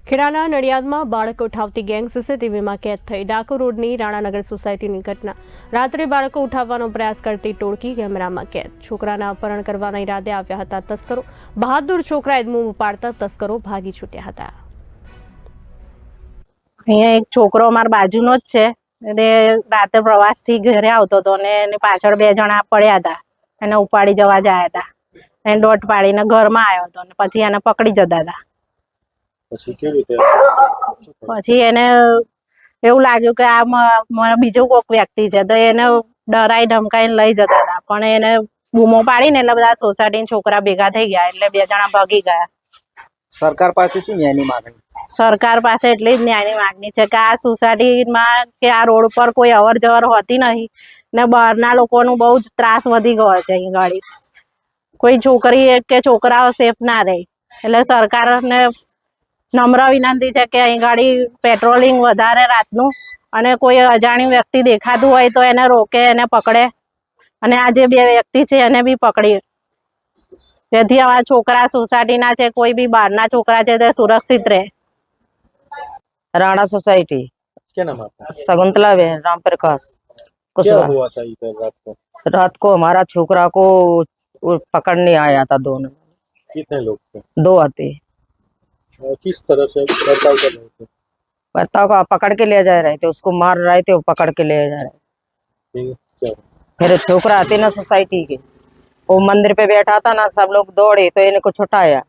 ખેડાના નડિયાદમાં બાળકો ઉઠાવતી ગેંગ સીસીટીવીમાં કેદ થઈ। ડાકોર રોડની રાણાનગર સોસાયટીની ઘટના। રાત્રે બાળકો ઉઠાવવાનો પ્રયાસ કરતી ટોળકી કેમેરામાં કેદ। છોકરાના અપહરણ કરવાના ઈરાદે આવ્યા હતા તસ્કરો। બહાદુર છોકરાએ બૂમ પાડતા તસ્કરો ભાગી છૂટ્યા હતા। અહીંયા એક છોકરો મારા બાજુનો જ છે એટલે રાતે પ્રવાસથી ઘરે આવતો હતો ને એની પાછળ બે જણા પડ્યા હતા, એને ઉપાડી જવા જાય હતા। એને દોટ પાડીને ઘરમાં આવ્યો હતો ને પછી એને પકડી જતા હતા। પછી એને એવું લાગ્યું કે આ બીજો કોઈક વ્યક્તિ છે તો એને ડરાઈ ધમકાઈને લઈ જતા હતા, પણ એને બૂમો પાડીને એટલે બધા સોસાયટીના છોકરા ભેગા થઈ ગયા એટલે બે જણા ભાગી ગયા। સરકાર પાસે શું ન્યાયની માંગણી? સરકાર પાસે એટલી જ ન્યાયની માંગણી છે કે આ સોસાયટીમાં કે આ રોડ પર કોઈ અવર જવર હોતી નહીં ને બહારના લોકોનું બહુ જ ત્રાસ વધી ગયો છે। અહીં ગાડી કોઈ છોકરી કે છોકરાઓ સેફ ના રહે એટલે સરકારને નમ્ર વિનંતી છે કે અહીં ગાડી પેટ્રોલિંગ વધારે રાતનું અને કોઈ અજાણ્યું વ્યક્તિ દેખાતું હોય તો એને રોકે, એને પકડે અને આ જે બે વ્યક્તિ છે એને બી પકડી, જેથી આવા છોકરા સોસાયટીના છે કોઈ બી બહારના છોકરા છે તે સુરक्षित रहे। राणा सोसाइटी। क्या नाम आपका? शकुंतला बहन राम प्रकाश क्या कुशवाहा। हुआ था इधर रात को? रात को हमारा छोकरा को पकड़ने आया था दोनों। कितने लोग थे? दो आते किस तरह से बर्ताव कर रहे थे? बर्ताव को पकड़ के ले जा रहे थे, उसको मार रहे थे, वो पकड़ के ले जा रहे ठीक है, क्या? फिर छोकरा आते ना सोसाइटी के, वो मंदिर पे बैठा था ना, सब लोग दौड़े तो इनको छुटाया।